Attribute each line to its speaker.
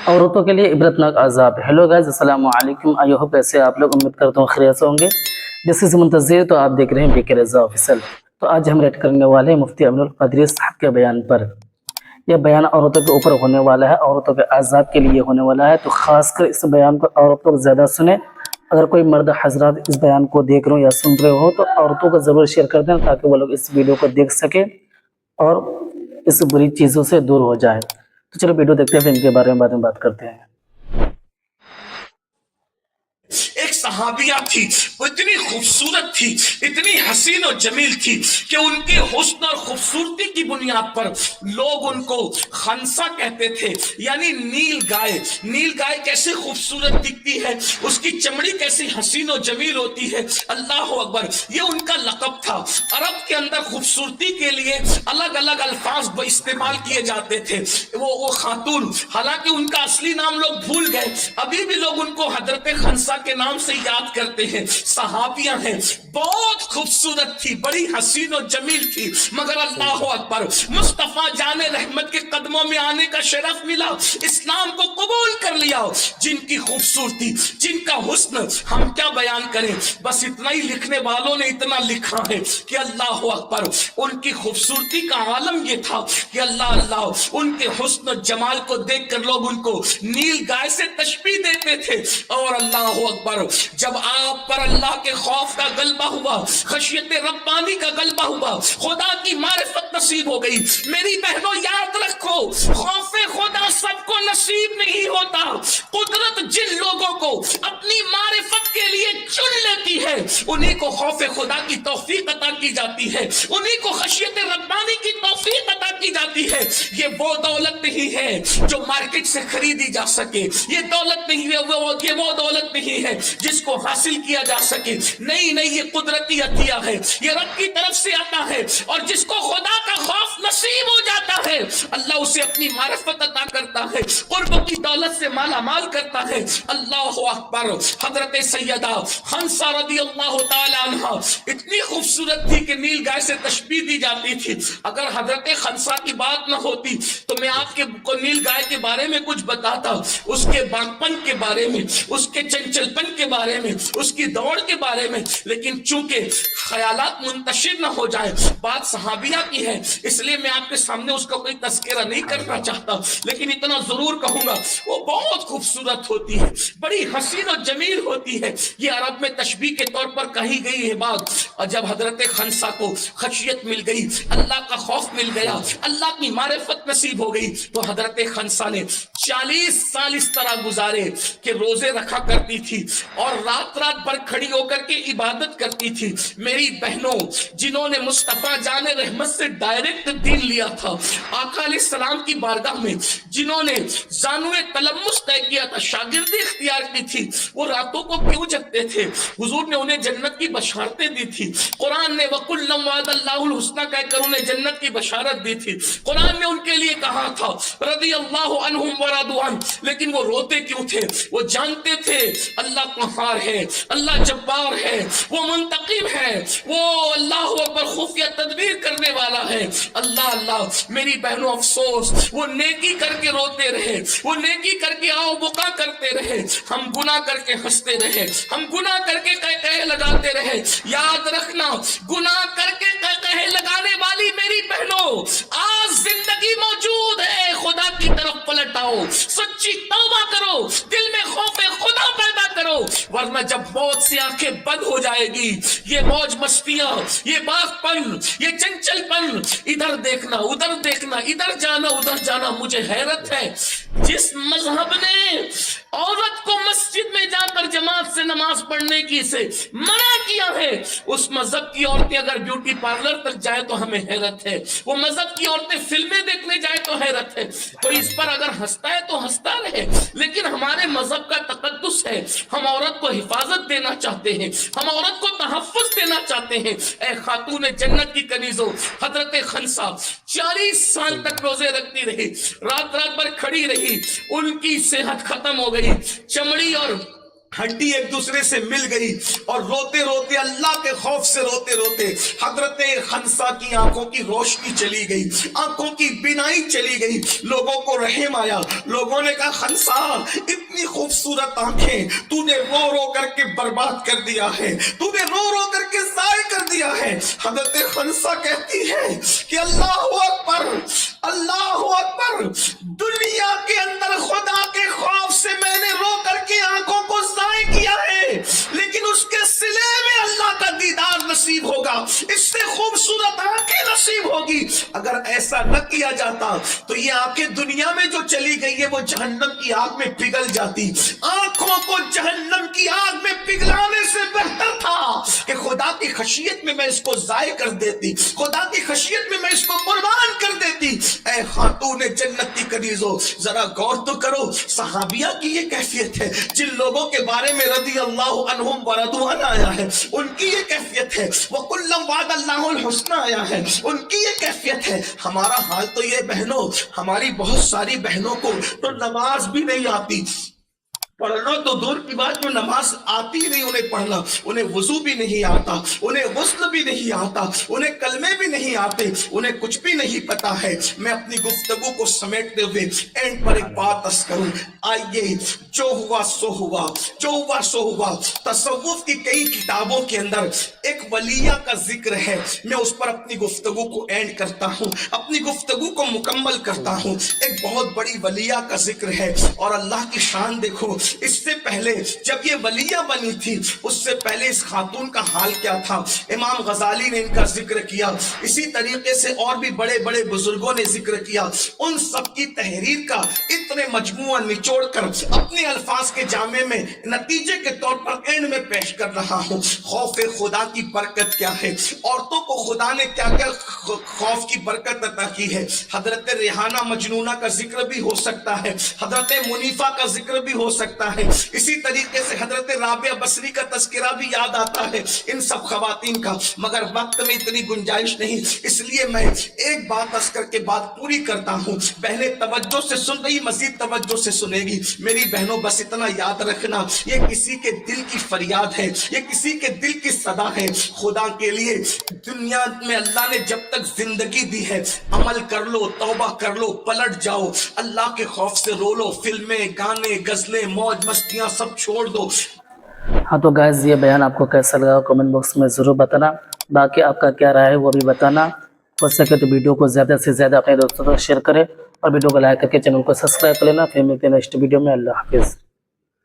Speaker 1: औरतों के लिए इबरतनाक आज़ाब। हेलो गाइस, अस्सलाम वालेकुम। आई होप कैसे आप लोग, उम्मीद करता हूँ खैरियत से होंगे। दिस इज़ मुंतज़िर, तो आप देख रहे हैं बीके रज़ा ऑफिशियल। तो आज हम रेड करने वाले हैं मुफ्ती अमीनुल क़ादरी साहब के बयान पर। यह बयान औरतों के ऊपर होने वाला है, औरतों के आज़ाब के लिए होने वाला है। तो ख़ासकर इस बयान को औरतों को ज़्यादा सुने। अगर कोई मर्द हजरात इस बयान को देख रहे हो या सुन रहे हो तो औरतों को ज़रूर शेयर कर दें, ताकि वो लोग इस वीडियो को देख सकें और इस बुरी चीज़ों से दूर हो जाए। तो चलो वीडियो देखते हैं, फिर इनके बारे में बाद में बात करते हैं।
Speaker 2: एक सहाबिया थी, वो इतनी खूबसूरत थी, इतनी हसीन और जमील थी कि उनके हुस्न और खूबसूरती की बुनियाद पर लोग उनको खंसा कहते थे, यानी नील गाय। नील गाय कैसे खूबसूरत दिखती है, उसकी चमड़ी कैसी हसीन और जमील होती है, अल्लाह अकबर, ये उनका लक़ब था। अरब के अंदर खूबसूरती के लिए अलग अलग अल्फाज इस्तेमाल किए जाते थे। वो खातून, हालांकि उनका असली नाम लोग भूल गए, अभी भी लोग उनको हजरत खंसा के नाम से याद करते हैं। सहाबियां हैं, बहुत खूबसूरत थी, बड़ी हसीन और जमील थी, मगर अल्लाह अकबर, मुस्तफा जाने रहमत के कदमों में आने का शरफ मिला, इस्लाम को कबूल कर लिया। जिनकी खूबसूरती, जिनका हुस्न, हम क्या बयान करें, बस इतना ही लिखने वालों ने इतना लिखा है कि अल्लाह अकबर, उनकी खूबसूरती का आलम ये था कि अल्लाह अल्लाह, उनके हुस्न जमाल को देखकर लोग उनको नील गाय से तशबीह देते थे। और अल्लाह अकबर, जब आप पर अल्लाह के खौफ का गलबा हुआ, खशियत रब्बानी का गलबा हुआ, खुदा की मारिफत नसीब हो गई। मेरी बहनों याद रखो, खौफे खुदा सबको नसीब नहीं होता। कुदरत जिन लोगों को अपनी मारिफत के लिए चुन लेती है, उन्हीं को खौफे खुदा की तौफीक अता की जाती है, उन्हीं को खशियत रब्बानी की तौफीक अता की जाती है। ये वो दौलत नहीं है जो मार्केट से खरीदी जा सके, ये दौलत नहीं है, ये वो दौलत नहीं है जिसको हासिल किया जा सके। नहीं नहीं, ये कुदरती अतिया है, ये रब की तरफ से आता है। और जिसको खुदा का खौफ नसीब हो जाता है, अल्लाह उसे अपनी मारिफत अता करता है, कुर्ब की दौलत से माला माल करता है। अल्लाह अकबर, हजरत सैयदा हंसा रदी अल्लाह तआला अन्हा इतनी खूबसूरत थी कि नील गाय से तशबीह दी जाती थी। अगर हजरत खंसा की बात न होती तो मैं आपके को नील गाय के बारे में कुछ बताता, उसके बागपन के बारे में, उसके चंचलपन के बारे में, उसकी दौड़ के बारे में, लेकिन चूंकि ख्यालात मुंतशिर न हो जाए, बात सहाबिया की है, इसलिए मैं आपके सामने उसका कोई तस्करा नहीं करना चाहता। लेकिन इतना जरूर कहूंगा, वो बहुत खूबसूरत होती है, बड़ी हसीन और जमील होती है। ये अरब में तशबीह के तौर पर कही गई है बात। और जब हजरत खंसा को खशियत मिल गई, अल्लाह का खौफ मिल गया, अल्लाह की मारिफत नसीब हो गई, तो हजरत खंसा ने 40 साल इस तरह गुजारे कि रोजे रखा करती थी और रात रात भर खड़ी होकर के इबादत करती थी। मेरी बहनों, जिन्होंने मुस्तफा जाने रहमत से डायरेक्ट दीन लिया था, आका अलैहिस्सलाम की बारगाह में जिन्होंने जानुए तलम्मुस तय किया था, शागिर्दी इख्तियार की थी, वो रातों को क्यों जगते थे? हुजूर ने उन्हें जन्नत की बशारतें दी थी। कुरान ने वकुल्लम वादल्लाहुल हुस्ना कहकर उन्हें जन्नत की बशारत दी थी। कुरान ने उनके लिए कहा था रदी अल्लाहु अन्हुम व रदू अन, लेकिन वो रोते क्यों थे? वो जानते थे अल्लाह क़हार है, अल्लाह जब्बार है, वो मुंतकिम है, वो अल्लाह अकबर खुफिया तदबीर करने वाला है। अल्लाह अल्लाह, मेरी बहनों अफसोस, वो नेकी करके रोते रहे, वो नेकी करके आओ बुका करते रहे, हम गुनाह करके हंसते रहे, हम गुनाह करके कह लगाते रहे। याद रखना, गुनाह करके कह लगाने वाली मेरी बहनों, आज जिंदगी मौजूद है, खुदा की तरफ पलट आओ, सच्ची तौबा करो, दिल में खौफे खुदा पैदा करो, वरना जब मौत से आंखें बंद हो जाएगी, ये मौज मस्तियां, ये बागपन, ये चंचलपन, इधर देखना उधर देखना, इधर जाना उधर जाना, मुझे हैरत है जिस मजहब ने औरत को मस्जिद में जाकर जमात से नमाज पढ़ने की से मना किया है, उस मजहब की औरतें अगर ब्यूटी पार्लर तक जाए तो हमें हैरत है, वो मजहब की औरतें फिल्में देखने जाए तो हैरत है। कोई इस पर अगर हंसता है तो हंसता रहे, लेकिन हमारे मजहब का तकद्दुस है, हम औरत को हिफाजत देना चाहते हैं, हम औरत को तहफ्फुज देना चाहते हैं। ए खातून जन्नत की कनीजों, हजरत खंसा 40 साल तक रोजे रखती रही, रात रात भर खड़ी रही, उनकी सेहत खत्म हो गई, चमड़ी और हड्डी एक दूसरे से मिल गई और रोते रोते, अल्लाह के खौफ से रोते रोते हजरत खंसा की आंखों की रोशनी चली गई, आंखों की बिनाई चली गई। लोगों को रहम आया, लोगों ने कहा खंसा इतनी खूबसूरत आंखें तूने रो रो करके बर्बाद कर दिया है, तूने रो रो करके ज़ाय कर दिया है। हजरत खंसा कहती है कि अल्लाह अकबर, अल्लाह अकबर, दुनिया के अंदर खुदा के खौफ से मैंने रो करके आंखों को ज़ाय किया है, लेकिन उसके सिले में अल्लाह का दीदार नसीब होगा, इससे खूबसूरत आंखें नसीब होगी। अगर ऐसा न किया जाता तो ये आंखें दुनिया में जो चली गई है वो जहन्नम की आग में पिघल जाती। आंखों को जहन्नम की आग में पिघलाने से बेहतर था कि खुदा की खशियत में मैं इसको ज़ाय कर देती, खुदा की खशियत में मैं इसको कुर्बान कर देती। ऐ खातून जन्नत की कनीज़ो, जरा गौर तो करो, सहाबिया की ये कैफियत है। जिन लोगों के बारे में रज़ी अल्लाहु अन्हुम व रदू अन आया है उनकी ये कैफियत है। व कुल्लम वादल्लाहुल हुस्ना आया है, उनकी ये कैफियत है। हमारा हाल तो ये बहनों, हमारी बहुत सारी बहनों को तो नमाज भी नहीं आती, पढ़ना तो दूर की बात, जो नमाज आती नहीं उन्हें पढ़ना, उन्हें वजू भी नहीं आता, उन्हें गुस्ल भी नहीं आता, उन्हें कलमे भी नहीं आते, उन्हें कुछ भी नहीं पता है। मैं अपनी गुफ्तगू को समेटते हुए एंड पर एक बात अर्ज करूं। आइए, जो हुआ सो हुआ, जो हुआ सो हुआ। तसव्वुफ की कई किताबों के अंदर एक वलिया का जिक्र है, मैं उस पर अपनी गुफ्तगू को एंड करता हूं, अपनी गुफ्तगू को मुकम्मल करता हूं। एक बहुत बड़ी वलिया का जिक्र है और अल्लाह की शान देखो, इससे पहले जब ये वलिया बनी थी उससे पहले इस खातून का हाल क्या था। इमाम गजाली ने इनका जिक्र किया, इसी तरीके से और भी बड़े बड़े बुजुर्गों ने जिक्र किया। उन सब की तहरीर का इतने मजमुआ निचोड़ कर अपने अल्फाज के जामे में नतीजे के तौर पर एंड में पेश कर रहा हूँ। खौफ खुदा की बरकत क्या है, औरतों को खुदा ने क्या क्या खौफ की बरकत अता की है। हजरत रेहाना मजनूना का जिक्र भी हो सकता है, हजरत मुनीफा का जिक्र भी हो सकता है, इसी तरीके से हजरत राबिया बसरी का तस्करा भी याद आता है इन सब खवातीन का, मगर वक्त में इतनी गुंजाइश नहीं, इसलिए मैं एक बात अर्ज करके बात पूरी करता हूँ। बहनें तवज्जो से सुन रही, मजीद तवज्जो से सुनेगी। मेरी बहनों बस इतना याद रखना, ये किसी के दिल की फरियाद है, ये किसी के दिल की सदा है। खुदा के लिए दुनिया में अल्लाह ने जब तक जिंदगी दी है अमल कर लो, तौबा कर लो, पलट जाओ, अल्लाह के खौफ से रो लो, फिल्में, गाने, गजलें, मौज मस्तियां सब छोड़ दो।
Speaker 1: हाँ तो गाइस, ये बयान आपको कैसा लगा कमेंट बॉक्स में ज़रूर बताना। बाकी आपका क्या राय है वो भी बताना। हो सके तो वीडियो को ज़्यादा से ज़्यादा अपने दोस्तों तक शेयर करें और वीडियो को लाइक करके चैनल को सब्सक्राइब कर लेना। फिर मिलते हैं नेक्स्ट वीडियो में। अल्लाह हाफिज़।